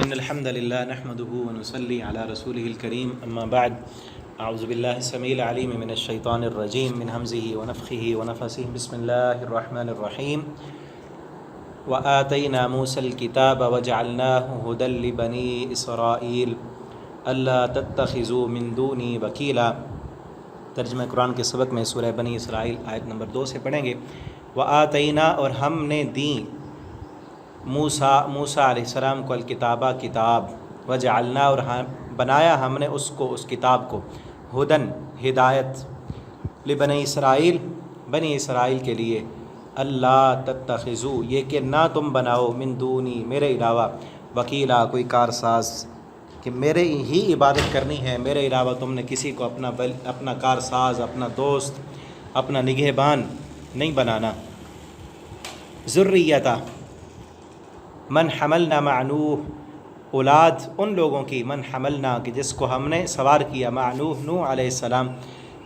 إن الحمد لله نحمده ونصلي على رسوله الكريم أما بعد أعوذ بالله السميع العليم من الشيطان الرجيم من همزه ونفخه ونفثه بسم الله الرحمن الرحيم وآتينا موسى الكتاب وجعلناه هدى لبني إسرائيل ألا تتخذوا من دوني وكيلا۔ ترجمہ قرآن کے سبق میں سورہ بنی اسرائیل آیت نمبر 2 سے پڑھیں گے۔ وآتینا، اور ہم نے دیں موسیٰ علیہ السلام کو الکتابہ کتاب، وجعلنا، اور بنایا ہم نے اس کو اس کتاب کو ہدن ہدایت، لبنی اسرائیل بنی اسرائیل کے لیے، اللہ تتخذو، یہ کہ نہ تم بناؤ من دونی میرے علاوہ وکیلا کوئی کارساز، کہ میرے ہی عبادت کرنی ہے، میرے علاوہ تم نے کسی کو اپنا کارساز، اپنا دوست، اپنا نگہبان نہیں بنانا۔ ذریتہ من حملنا مع نوح، اولاد ان لوگوں کی، من حملنا کہ جس کو ہم نے سوار کیا، مع نوح علیہ السلام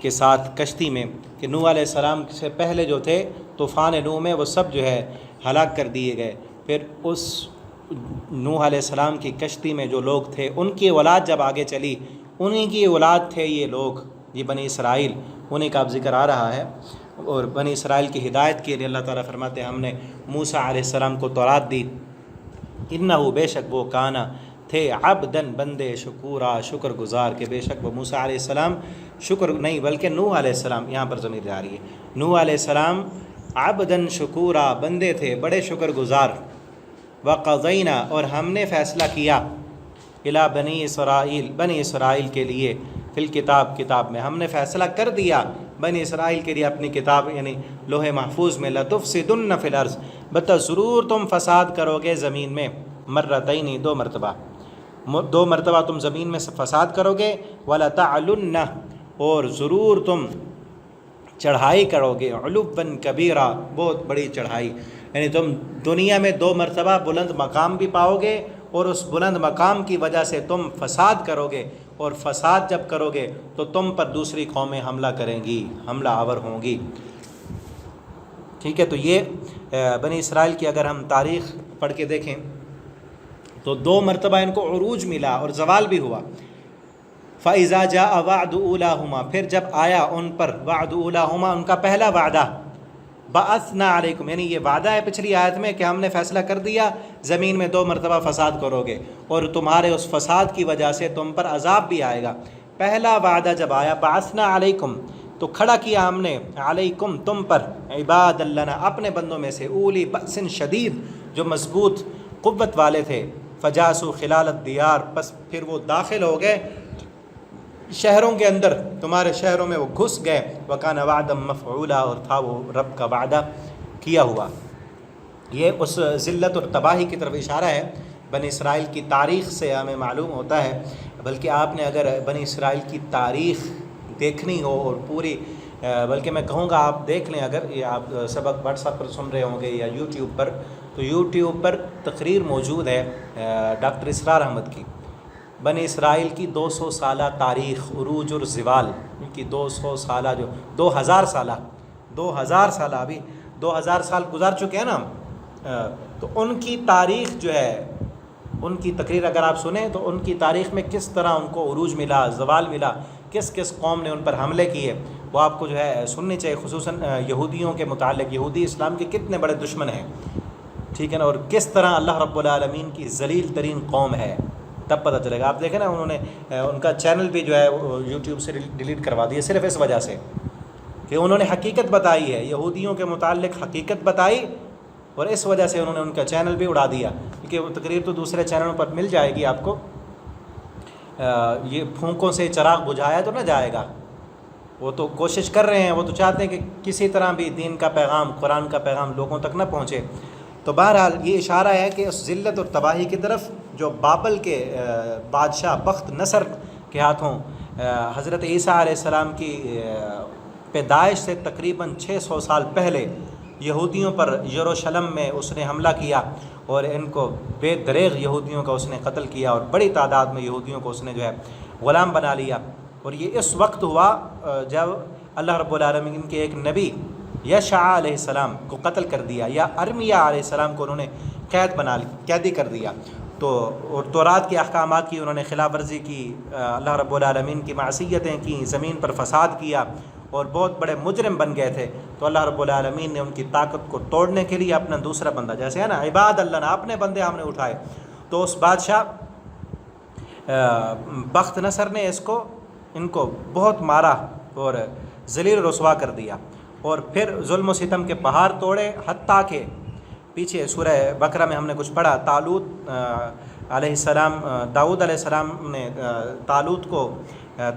کے ساتھ کشتی میں، کہ نوح علیہ السلام سے پہلے جو تھے طوفان نوح میں وہ سب جو ہے ہلاک کر دیے گئے۔ پھر اس نوح علیہ السلام کی کشتی میں جو لوگ تھے ان کی اولاد جب آگے چلی، انہی کی اولاد تھے یہ لوگ، یہ بنی اسرائیل، انہیں کا اب ذکر آ رہا ہے۔ اور بنی اسرائیل کی ہدایت کے لیے اللہ تعالیٰ فرماتے ہیں ہم نے موسیٰ علیہ السلام کو تورات دی، انہو بے شک وہ کانا تھے، عبدن بندے، شکورا شکر گزار، کہ بے شک وہ موسیٰ علیہ السلام شکر نہیں بلکہ نوح علیہ السلام، یہاں پر ضمیر جا رہی ہے، نوح علیہ السلام عبدن شکورا بندے تھے، بڑے شکر گزار۔ وقضینا، اور ہم نے فیصلہ کیا، الی بنی اسرائیل کے لیے، فی الکتاب کتاب میں ہم نے فیصلہ کر دیا بنی اسرائیل کے لیے اپنی کتاب یعنی لوح محفوظ میں، لتفسدن فی الارض، بتا ضرور تم فساد کرو گے زمین میں، مرتین دو مرتبہ تم زمین میں فساد کرو گے، ولتعلن، اور ضرور تم چڑھائی کرو گے، علوا کبیرہ، بہت بڑی چڑھائی، یعنی تم دنیا میں 2 مرتبہ بلند مقام بھی پاؤ گے، اور اس بلند مقام کی وجہ سے تم فساد کرو گے، اور فساد جب کرو گے تو تم پر دوسری قومیں حملہ کریں گی، حملہ آور ہوں گی۔ ٹھیک ہے، تو یہ بنی اسرائیل کی اگر ہم تاریخ پڑھ کے دیکھیں تو 2 مرتبہ ان کو عروج ملا اور زوال بھی ہوا۔ فَإِذَا جَاءَ وَعْدُ أُولَاهُمَا، پھر جب آیا ان پر وعد اولاہما، ان کا پہلا وعدہ، بَعَثْنَا عَلَيْكُمْ، یعنی یہ وعدہ ہے پچھلی آیت میں کہ ہم نے فیصلہ کر دیا زمین میں 2 مرتبہ فساد کرو گے، اور تمہارے اس فساد کی وجہ سے تم پر عذاب بھی آئے گا۔ پہلا وعدہ جب آیا، بَعَثْنَا عَلَيْكُمْ، تو کھڑا کیا ہم نے، علیکم تم پر، عباد لنا اپنے بندوں میں سے، اولی بأس شدید، جو مضبوط قوت والے تھے، فجاسوا خلال الدیار، پس پھر وہ داخل ہو گئے شہروں کے اندر، تمہارے شہروں میں وہ گھس گئے، وکان وعدا مفعولا، اور تھا وہ رب کا وعدہ کیا ہوا۔ یہ اس ذلت اور تباہی کی طرف اشارہ ہے۔ بنی اسرائیل کی تاریخ سے ہمیں معلوم ہوتا ہے، بلکہ آپ نے اگر بنی اسرائیل کی تاریخ دیکھنی ہو اور پوری، بلکہ میں کہوں گا آپ دیکھ لیں، اگر یہ آپ سبق واٹس ایپ پر سن رہے ہوں گے یا یوٹیوب پر، تو یوٹیوب پر تقریر موجود ہے ڈاکٹر اسرار احمد کی، بنی اسرائیل کی 200 سالہ تاریخ، عروج اور زوال، ان کی 200 سالہ جو 2000 سالہ ابھی 2000 سال گزار چکے ہیں نا، تو ان کی تاریخ جو ہے، ان کی تقریر اگر آپ سنیں تو ان کی تاریخ میں کس طرح ان کو عروج ملا، زوال ملا، کس قوم نے ان پر حملے کیے، وہ آپ کو جو ہے سننی چاہیے، خصوصاً یہودیوں کے متعلق، یہودی اسلام کے کتنے بڑے دشمن ہیں، ٹھیک ہے نا، اور کس طرح اللہ رب العالمین کی ذلیل ترین قوم ہے، تب پتہ چلے گا۔ آپ دیکھیں نا، انہوں نے ان کا چینل بھی جو ہے یوٹیوب سے ڈیلیٹ کروا دیا، صرف اس وجہ سے کہ انہوں نے حقیقت بتائی ہے، یہودیوں کے متعلق حقیقت بتائی، اور اس وجہ سے انہوں نے ان کا چینل بھی اڑا دیا، کیونکہ وہ تقریر تو دوسرے چینلوں پر مل جائے گی آپ کو، یہ پھونکوں سے چراغ بجھایا تو نہ جائے گا، وہ تو کوشش کر رہے ہیں، وہ تو چاہتے ہیں کہ کسی طرح بھی دین کا پیغام، قرآن کا پیغام لوگوں تک نہ پہنچے۔ تو بہرحال یہ اشارہ ہے کہ اس ذلت اور تباہی کی طرف جو بابل کے بادشاہ بخت نصر کے ہاتھوں حضرت عیسیٰ علیہ السلام کی پیدائش سے تقریباً 600 سال پہلے یہودیوں پر یروشلم میں اس نے حملہ کیا، اور ان کو بے دریغ یہودیوں کا اس نے قتل کیا، اور بڑی تعداد میں یہودیوں کو اس نے جو ہے غلام بنا لیا۔ اور یہ اس وقت ہوا جب اللہ رب العالمین کے ایک نبی یشعیاہ علیہ السلام کو قتل کر دیا، یا ارمیہ علیہ السلام کو انہوں نے قیدی کر دیا۔ تو اور تورات کے احکامات کی انہوں نے خلاف ورزی کی، اللہ رب العالمین کی معصیتیں کیں، زمین پر فساد کیا اور بہت بڑے مجرم بن گئے تھے، تو اللہ رب العالمین نے ان کی طاقت کو توڑنے کے لیے اپنا دوسرا بندہ، جیسے ہے نا عباد اللہ نا، اپنے بندے ہم نے اٹھائے، تو اس بادشاہ بخت نصر نے ان کو بہت مارا اور ذلیل رسوا کر دیا، اور پھر ظلم و ستم کے پہاڑ توڑے، حتیٰ کہ پیچھے سورہ بقرہ میں ہم نے کچھ پڑھا، طالوت علیہ السلام، داؤد علیہ السلام نے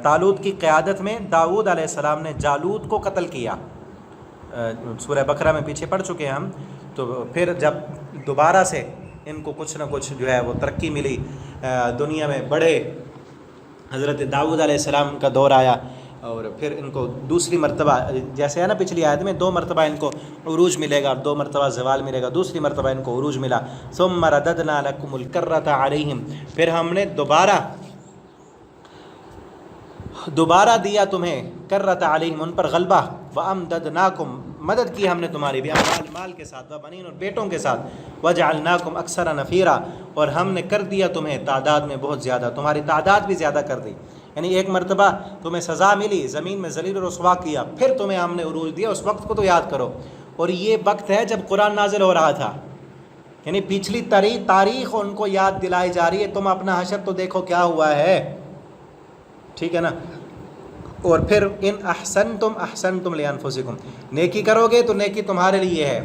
طالوت کی قیادت میں داؤد علیہ السلام نے جالوت کو قتل کیا، سورہ بقرہ میں پیچھے پڑھ چکے ہیں ہم۔ تو پھر جب دوبارہ سے ان کو کچھ نہ کچھ جو ہے وہ ترقی ملی، دنیا میں بڑے حضرت داؤد علیہ السلام کا دور آیا، اور پھر ان کو دوسری مرتبہ، جیسے ہے نا پچھلی آیت میں 2 مرتبہ ان کو عروج ملے گا اور 2 مرتبہ زوال ملے گا، دوسری مرتبہ ان کو عروج ملا، ثم رددنا لکم الکرۃ علیہم، پھر ہم نے دوبارہ دیا تمہیں کرۃ علیہم، ان پر غلبہ، وامددناکم، مدد کی ہم نے تمہاری بھی مال کے ساتھ، وبنین، اور بیٹوں کے ساتھ، وجعلناکم اکثر نفیرا، اور ہم نے کر دیا تمہیں تعداد میں بہت زیادہ، تمہاری تعداد بھی زیادہ کر دی، یعنی ایک مرتبہ تمہیں سزا ملی، زمین میں ذلیل و رسوا کیا، پھر تمہیں ہم نے عروج دیا، اس وقت کو تو یاد کرو، اور یہ وقت ہے جب قرآن نازل ہو رہا تھا، یعنی پچھلی تاریخ ان کو یاد دلائی جا رہی ہے، تم اپنا حشر تو دیکھو کیا ہوا ہے، ٹھیک ہے نا۔ اور پھر ان احسنتم لانفسکم، نیکی کرو گے تو نیکی تمہارے لیے ہے،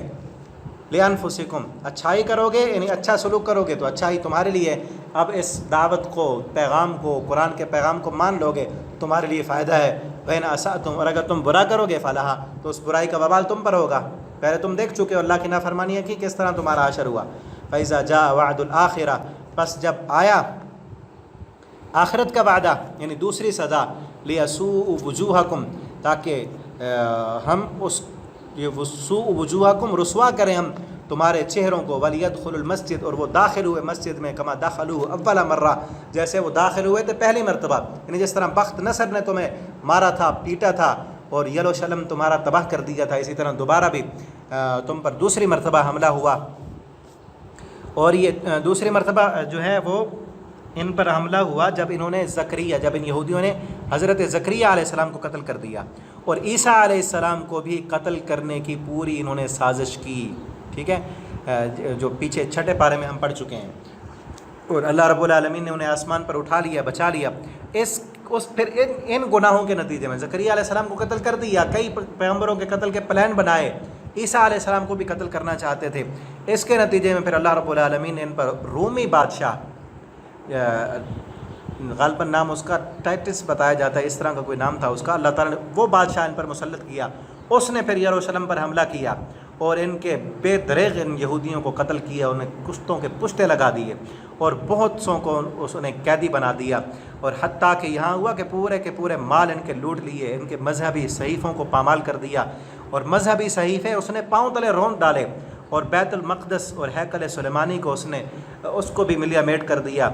لانفسکم، اچھائی کرو گے یعنی اچھا سلوک کرو گے تو اچھائی تمہارے لیے ہے، اب اس دعوت کو، پیغام کو، قرآن کے پیغام کو مان لو گے تمہارے لیے فائدہ ہے، وَإِنْ أَسَأْتُمْ، اور اگر تم برا کرو گے فَلَہَا، تو اس برائی کا وبال تم پر ہوگا، پہلے تم دیکھ چکے ہو اللہ کی نافرمانیاں کی کس طرح تمہارا حشر ہوا۔ فَإِذَا جَاءَ وَعْدُ الْآخِرَةِ، پس جب آیا آخرت کا وعدہ یعنی دوسری سزا، لِيَسُوءُ وُجُوهَكُمْ، تاکہ ہم سوء وجوہکم، رسوا کریں ہم تمہارے چہروں کو، وَلِيَدْخُلُ الْمَسْجِدَ، اور وہ داخل ہوئے مسجد میں، کما دخلوہ اول مرہ، جیسے وہ داخل ہوئے تھے پہلی مرتبہ، یعنی جس طرح بخت نصر نے تمہیں مارا تھا، پیٹا تھا اور یلو شلم تمہارا تباہ کر دیا تھا، اسی طرح دوبارہ بھی تم پر دوسری مرتبہ حملہ ہوا، اور یہ دوسری مرتبہ جو ہے وہ ان پر حملہ ہوا جب انہوں نے جب ان یہودیوں نے حضرت زکریا علیہ السلام کو قتل کر دیا، اور عیسیٰ علیہ السلام کو بھی قتل کرنے کی پوری انہوں نے سازش کی، ٹھیک ہے، جو پیچھے 6 پارے میں ہم پڑھ چکے ہیں، اور اللہ رب العالمین نے انہیں آسمان پر اٹھا لیا، بچا لیا، پھر ان گناہوں کے نتیجے میں زکریا علیہ السلام کو قتل کر دیا، کئی پیغمبروں کے قتل کے پلان بنائے، عیسیٰ علیہ السلام کو بھی قتل کرنا چاہتے تھے، اس کے نتیجے میں پھر اللہ رب العالمین نے ان پر رومی بادشاہ، غالباً نام اس کا ٹائٹس بتایا جاتا ہے، اس طرح کا کوئی نام تھا اس کا، اللہ تعالیٰ نے وہ بادشاہ ان پر مسلط کیا، اس نے پھر یروشلم پر حملہ کیا اور ان کے بے دریغ ان یہودیوں کو قتل کیا، انہیں کشتوں کے پشتے لگا دیے اور بہت سوں کو اس نے قیدی بنا دیا، اور حتیٰ کہ یہاں ہوا کہ پورے کے پورے مال ان کے لوٹ لیے، ان کے مذہبی صحیفوں کو پامال کر دیا، اور مذہبی صحیفے اس نے پاؤں تلے رونت ڈالے، اور بیت المقدس اور ہیکل سلیمانی کو اس کو بھی ملیا میٹ کر دیا،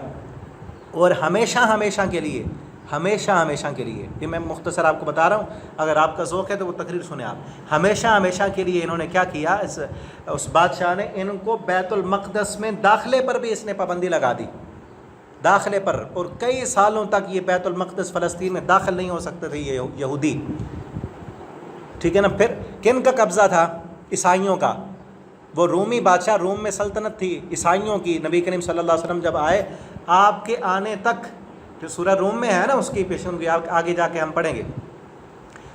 اور ہمیشہ کے لیے یہ میں مختصر آپ کو بتا رہا ہوں، اگر آپ کا ذوق ہے تو وہ تقریر سنیں آپ، ہمیشہ کے لیے انہوں نے کیا کیا، اس بادشاہ نے ان کو بیت المقدس میں داخلے پر بھی اس نے پابندی لگا دی، داخلے پر، اور کئی سالوں تک یہ بیت المقدس فلسطین میں داخل نہیں ہو سکتے تھے یہ یہودی، ٹھیک ہے نا۔ پھر کن کا قبضہ تھا؟ عیسائیوں کا، وہ رومی بادشاہ، روم میں سلطنت تھی عیسائیوں کی، نبی کریم صلی اللہ علیہ وسلم جب آئے، آپ کے آنے تک، جو سورہ روم میں ہے نا اس کی پیشن گوئی آگے جا کے ہم پڑھیں گے،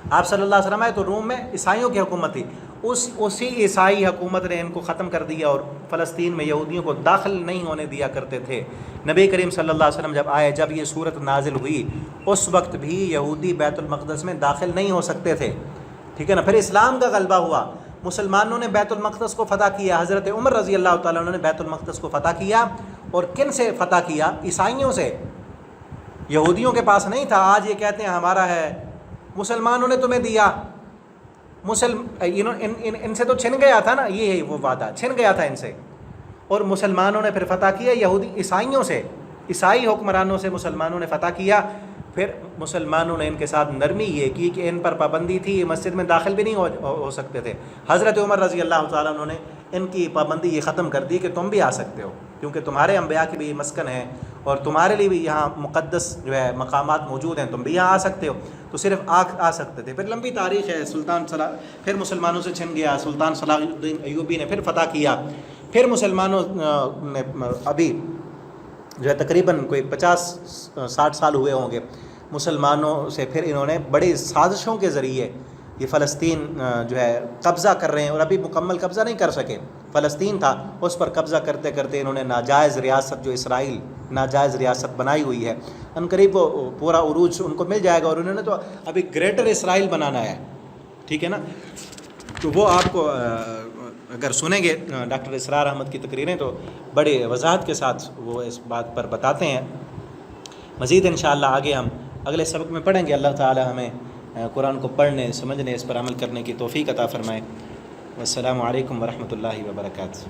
آپ صلی اللہ علیہ وسلم آئے تو روم میں عیسائیوں کی حکومت تھی، اسی عیسائی حکومت نے ان کو ختم کر دیا اور فلسطین میں یہودیوں کو داخل نہیں ہونے دیا کرتے تھے۔ نبی کریم صلی اللہ علیہ وسلم جب آئے، جب یہ صورت نازل ہوئی، اس وقت بھی یہودی بیت المقدس میں داخل نہیں ہو سکتے تھے، ٹھیک ہے نا۔ پھر اسلام کا غلبہ ہوا، مسلمانوں نے بیت المقدس کو فتح کیا، حضرت عمر رضی اللہ تعالیٰ عنہ نے بیت المقدس کو فتح کیا، اور کن سے فتح کیا؟ عیسائیوں سے، یہودیوں کے پاس نہیں تھا، آج یہ کہتے ہیں ہمارا ہے، مسلمانوں نے تمہیں دیا، ان سے تو چھن گیا تھا نا، یہ ہے وہ وعدہ، چھن گیا تھا ان سے، اور مسلمانوں نے پھر فتح کیا عیسائیوں سے، عیسائی حکمرانوں سے مسلمانوں نے فتح کیا۔ پھر مسلمانوں نے ان کے ساتھ نرمی یہ کی کہ ان پر پابندی تھی، مسجد میں داخل بھی نہیں ہو سکتے تھے، حضرت عمر رضی اللہ تعالیٰ عنہ نے ان کی پابندی یہ ختم کر دی کہ تم بھی آ سکتے ہو، کیونکہ تمہارے انبیاء کی بھی مسکن ہے اور تمہارے لیے بھی یہاں مقدس جو ہے مقامات موجود ہیں، تم بھی یہاں آ سکتے ہو۔ تو صرف آ سکتے تھے۔ پھر لمبی تاریخ ہے، پھر مسلمانوں سے چھن گیا، سلطان صلاح الدین ایوبی نے پھر فتح کیا، پھر مسلمانوں نے ابھی جو ہے تقریباً کوئی 50-60 سال ہوئے ہوں گے مسلمانوں سے، پھر انہوں نے بڑی سازشوں کے ذریعے یہ فلسطین جو ہے قبضہ کر رہے ہیں، اور ابھی مکمل قبضہ نہیں کر سکے۔ فلسطین تھا، اس پر قبضہ کرتے کرتے انہوں نے ناجائز ریاست جو اسرائیل ناجائز ریاست بنائی ہوئی ہے، ان قریب وہ پورا عروج ان کو مل جائے گا، اور انہوں نے تو ابھی گریٹر اسرائیل بنانا ہے، ٹھیک ہے نا۔ تو وہ آپ کو اگر سنیں گے ڈاکٹر اسرار احمد کی تقریریں تو بڑے وضاحت کے ساتھ وہ اس بات پر بتاتے ہیں۔ مزید انشاءاللہ آگے ہم اگلے سبق میں پڑھیں گے۔ اللہ تعالی ہمیں قرآن کو پڑھنے، سمجھنے، اس پر عمل کرنے کی توفیق عطا فرمائے۔ والسلام علیکم ورحمۃ اللہ وبرکاتہ۔